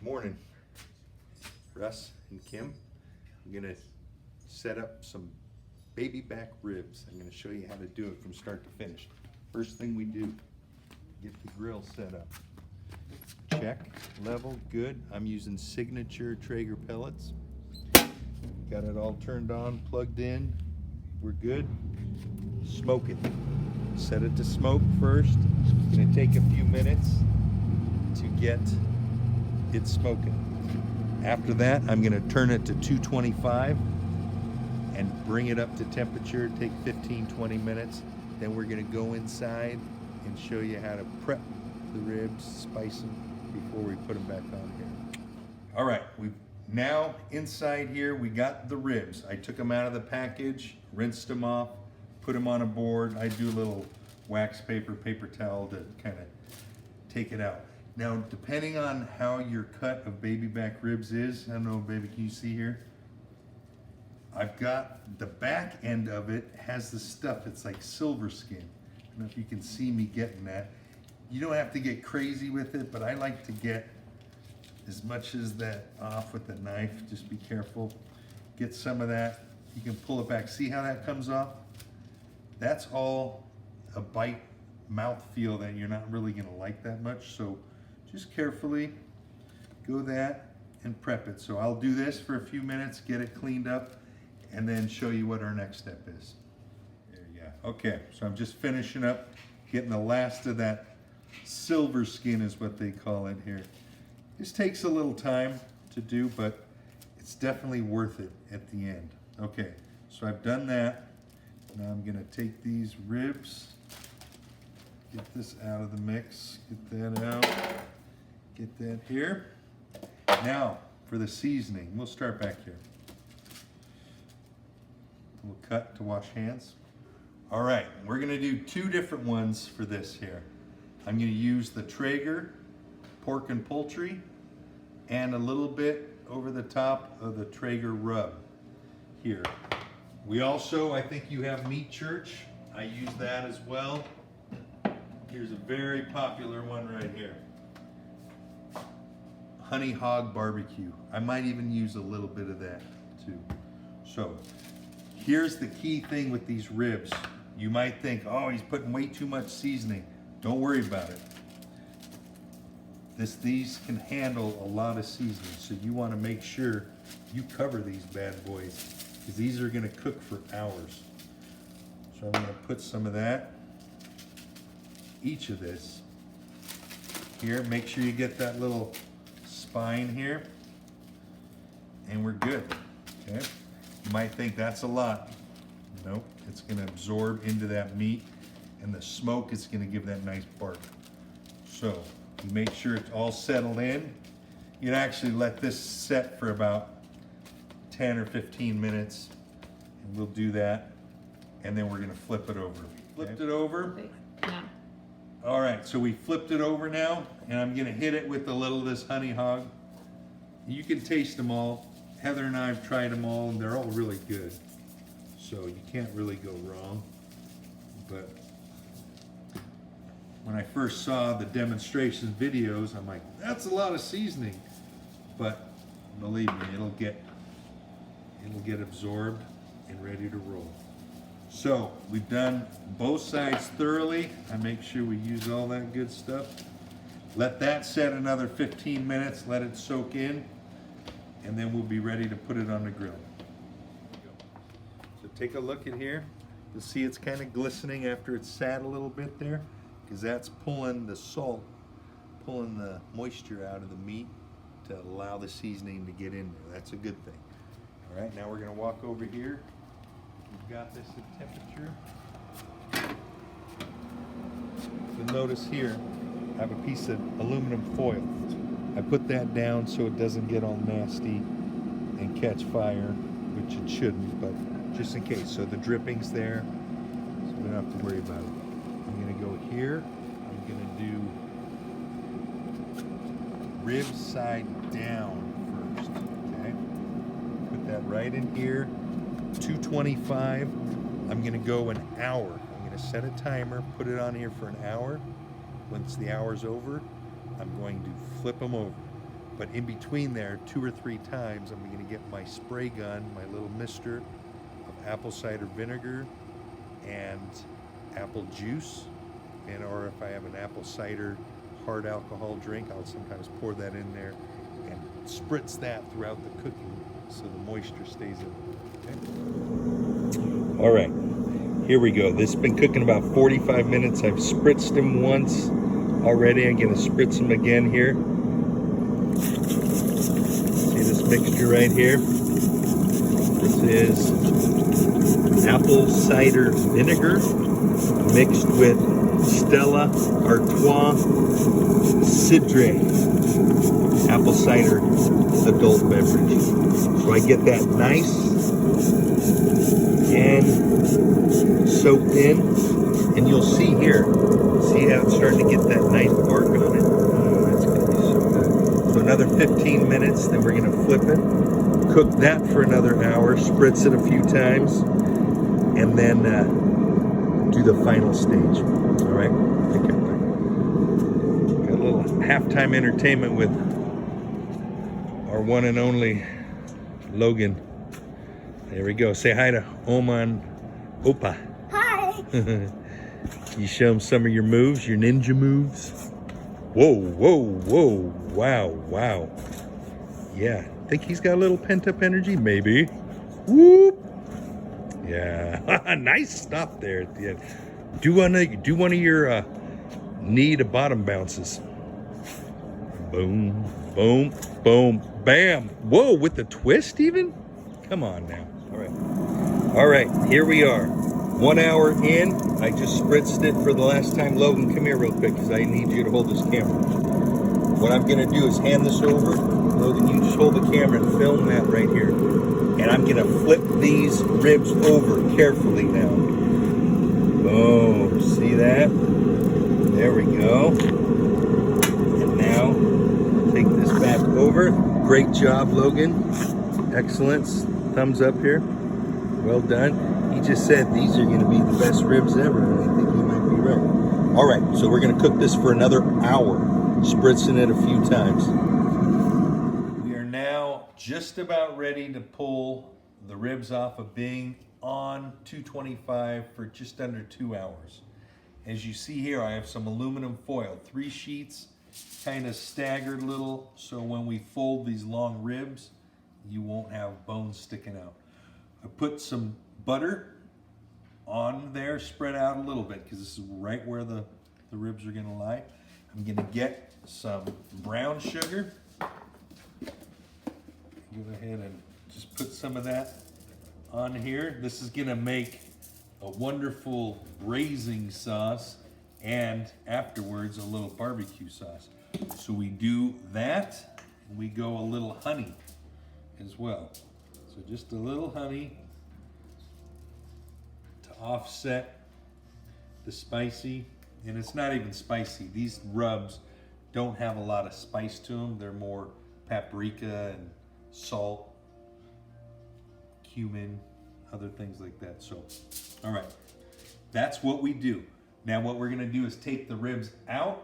Morning, Russ and Kim. I'm gonna set up some baby back ribs. I'm gonna show you how to do it from start to finish. First thing we do, get the grill set up. Check, level, good. I'm using signature Traeger pellets. Got it all turned on, plugged in. We're good. Smoke it. Set it to smoke first. It's gonna take a few minutes to get it smoking. After that, I'm gonna turn it to 225 and bring it up to temperature, take 15-20 minutes. Then we're gonna go inside and show you how to prep the ribs, spice them before we put them back on here. All right, we've now inside here, we got the ribs. I took them out of the package, rinsed them off, put them on a board. I do a little wax paper, paper towel to kind of take it out. Now, depending on how your cut of baby back ribs is, I don't know, baby, can you see here? I've got the back end of it has the stuff, it's like silver skin. I don't know if you can see me getting that. You don't have to get crazy with it, but I like to get as much as that off with the knife. Just be careful. Get some of that. You can pull it back. See how that comes off? That's all a bite mouth feel that you're not really gonna like that much. So just carefully go that and prep it. So I'll do this for a few minutes, get it cleaned up, and then show you what our next step is. There you go. Okay, so I'm just finishing up, getting the last of that silver skin is what they call it here. This takes a little time to do, but it's definitely worth it at the end. Okay, so I've done that. Now I'm gonna take these ribs, get this out of the mix, get that out, get that here. Now for the seasoning, we'll start back here. We'll cut to wash hands. All right, we're gonna do two different ones for this here. I'm gonna use the Traeger pork and poultry and a little bit over the top of the Traeger rub here. We also, I think you have Meat Church. I use that as well. Here's a very popular one right here. Honey Hog Barbecue. I might even use a little bit of that too. So here's the key thing with these ribs. You might think, oh, he's putting way too much seasoning. Don't worry about it. These can handle a lot of seasoning, so you want to make sure you cover these bad boys, because these are going to cook for hours. So I'm going to put some of that, each of this here. Make sure you get that little spine here, and we're good. Okay. You might think that's a lot. Nope, it's going to absorb into that meat, and the smoke is going to give that nice bark. So you make sure it's all settled in. You'd actually let this set for about 10 or 15 minutes, and we'll do that, and then we're going to flip it over. Flipped it over. Yeah. All right, so we flipped it over now, and I'm going to hit it with a little of this Honey Hog. You can taste them all. Heather and I have tried them all, and they're all really good. So you can't really go wrong. But when I first saw the demonstration videos, I'm like, that's a lot of seasoning. But believe me, it'll get absorbed and ready to roll. So we've done both sides thoroughly. I make sure we use all that good stuff. Let that set another 15 minutes, let it soak in, and then we'll be ready to put it on the grill. So take a look at here. You'll see it's kind of glistening after it's sat a little bit there, because that's pulling the salt, pulling the moisture out of the meat to allow the seasoning to get in there. That's a good thing. All right, now we're gonna walk over here. We've got this at temperature. You'll notice here, I have a piece of aluminum foil. I put that down so it doesn't get all nasty and catch fire, which it shouldn't, but just in case. So the dripping's there, so we don't have to worry about it. I'm gonna go here. I'm gonna do rib side down first, okay? Put that right in here. 225. I'm gonna go an hour. I'm gonna set a timer, put it on here for an hour. Once the hour's over, I'm going to flip them over. But in between there, 2 or 3 times, I'm gonna get my spray gun, my little mister of apple cider vinegar and apple juice, and or if I have an apple cider hard alcohol drink, I'll sometimes pour that in there and spritz that throughout the cooking so the moisture stays in. Okay. All right, here we go. This has been cooking about 45 minutes. I've spritzed him once already. I'm gonna spritz him again here. See this mixture right here? This is apple cider vinegar mixed with Stella Artois Cidre apple cider adult beverage. So I get that nice and soaked in, and you'll see here, see how it's starting to get that nice bark on it. Oh, that's gonna be so good. So another 15 minutes, then we're gonna flip it, cook that for another hour, spritz it a few times, and then do the final stage. All right, take care. Got a little halftime entertainment with our one and only Logan. There we go. Say hi to Oman Opa. Hi. You show him some of your moves, your ninja moves. Whoa, whoa, whoa. Wow, wow. Yeah, think he's got a little pent-up energy? Maybe. Whoop. Yeah, nice stop there at the end. Do one of your knee to bottom bounces. Boom, boom, boom, bam. Whoa, with the twist even? Come on now. All right, here we are. 1 hour in. I just spritzed it for the last time. Logan, come here real quick because I need you to hold this camera. What I'm gonna do is hand this over. Logan, you just hold the camera and film that right here. And I'm gonna flip these ribs over carefully now. Boom, see that? There we go. And now, take this back over. Great job, Logan. Excellence, thumbs up here. Well done. He just said these are gonna be the best ribs ever, and I think he might be right. All right, so we're gonna cook this for another hour, spritzing it a few times. We are now just about ready to pull the ribs off of being on 225 for just under 2 hours. As you see here, I have some aluminum foil, 3 sheets, kind of staggered little, so when we fold these long ribs, you won't have bones sticking out. I put some butter on there, spread out a little bit, because this is right where the ribs are gonna lie. I'm gonna get some brown sugar. Go ahead and just put some of that on here. This is gonna make a wonderful braising sauce and afterwards a little barbecue sauce. So we do that, and we go a little honey as well. So just a little honey to offset the spicy, and it's not even spicy. These rubs don't have a lot of spice to them. They're more paprika and salt, cumin, other things like that. So, all right, that's what we do. Now what we're gonna do is take the ribs out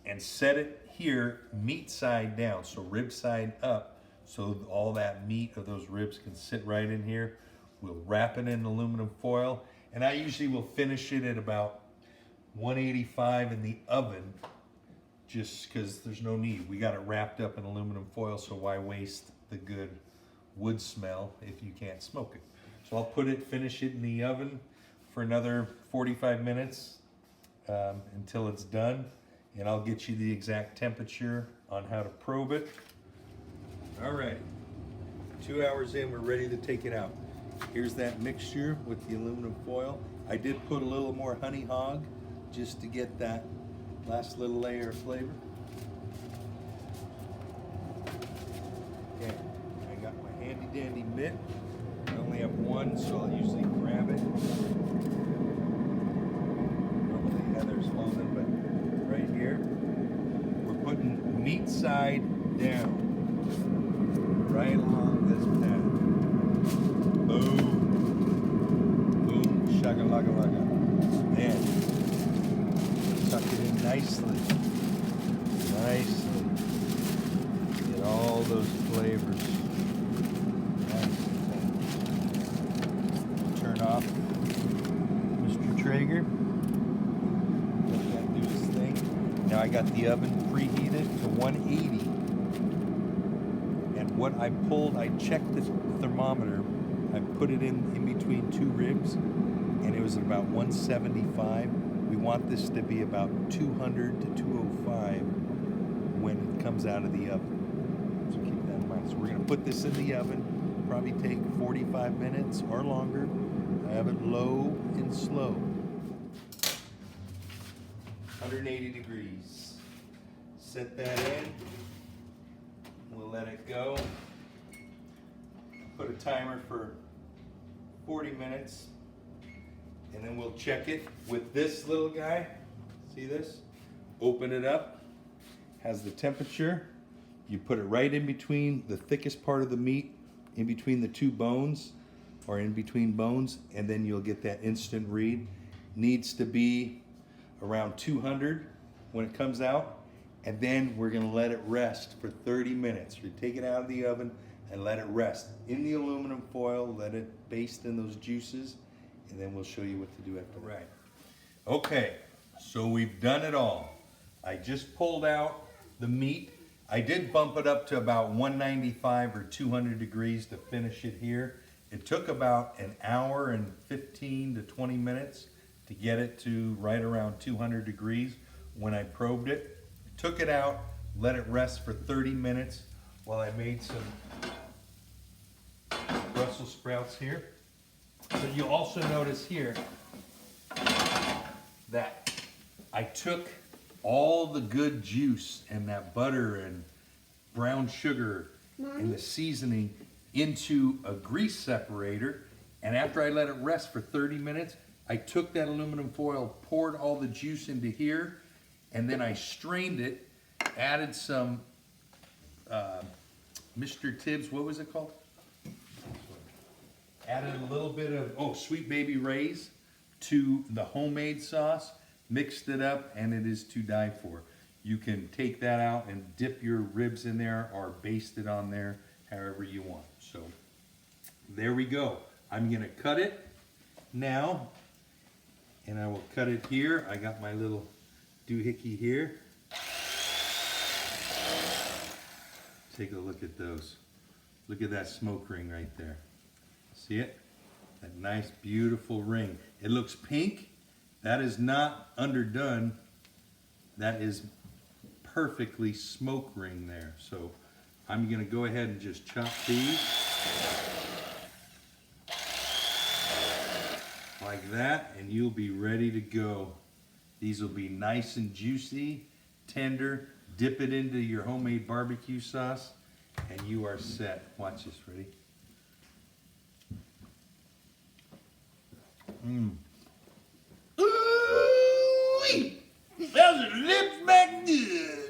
and set it here, meat side down, so rib side up, so all that meat of those ribs can sit right in here. We'll wrap it in aluminum foil, and I usually will finish it at about 185 in the oven, just because there's no need. We got it wrapped up in aluminum foil, so why waste the good wood smell if you can't smoke it? So I'll finish it in the oven for another 45 minutes until it's done, and I'll get you the exact temperature on how to probe it. All right, 2 hours in, we're ready to take it out. Here's that mixture with the aluminum foil. I did put a little more honey hog just to get that last little layer of flavor. Okay, I got my handy dandy mitt. I only have one, so I'll usually grab it. Normally Heather's holding, but right here, we're putting meat side down, right along this path. Boom, boom, shaka-laka-laka. And tuck it in nicely, nicely. Get those flavors. Turn off Mr. Traeger. Let that do his thing. Now I got the oven preheated to 180. And what I pulled, I checked the thermometer. I put it in between two ribs, and it was at about 175. We want this to be about 200 to 205 when it comes out of the oven. So keep that in mind. So we're going to put this in the oven. Probably take 45 minutes or longer. I have it low and slow. 180 degrees. Set that in. We'll let it go. Put a timer for 40 minutes. And then we'll check it with this little guy. See this? Open it up. Has the temperature. You put it right in between the thickest part of the meat, in between the two bones, or in between bones, and then you'll get that instant read. Needs to be around 200 when it comes out, and then we're gonna let it rest for 30 minutes. You take it out of the oven and let it rest in the aluminum foil, let it baste in those juices, and then we'll show you what to do after that. Right. Okay, so we've done it all. I just pulled out the meat. I did bump it up to about 195 or 200 degrees to finish it here. It took about an hour and 15 to 20 minutes to get it to right around 200 degrees when I probed it. Took it out, let it rest for 30 minutes while I made some Brussels sprouts here. But you'll also notice here that I took all the good juice and that butter and brown sugar and the seasoning into a grease separator, and after I let it rest for 30 minutes, I took that aluminum foil, poured all the juice into here, and then I strained it, added some Mr. Tibbs, what was it called? Added a little bit of, Sweet Baby Ray's to the homemade sauce, mixed it up, and it is to die for. You can take that out and dip your ribs in there or baste it on there however you want. So there we go. I'm gonna cut it now, and I will cut it here. I got my little doohickey here. Take a look at those. Look at that smoke ring right there. See it? That nice, beautiful ring. It looks pink. That is not underdone. That is perfectly smoke ring there. So I'm gonna go ahead and just chop these like that, and you'll be ready to go. These will be nice and juicy, tender. Dip it into your homemade barbecue sauce, and you are set. Watch this, ready? Ooh-wee! Those lips back good.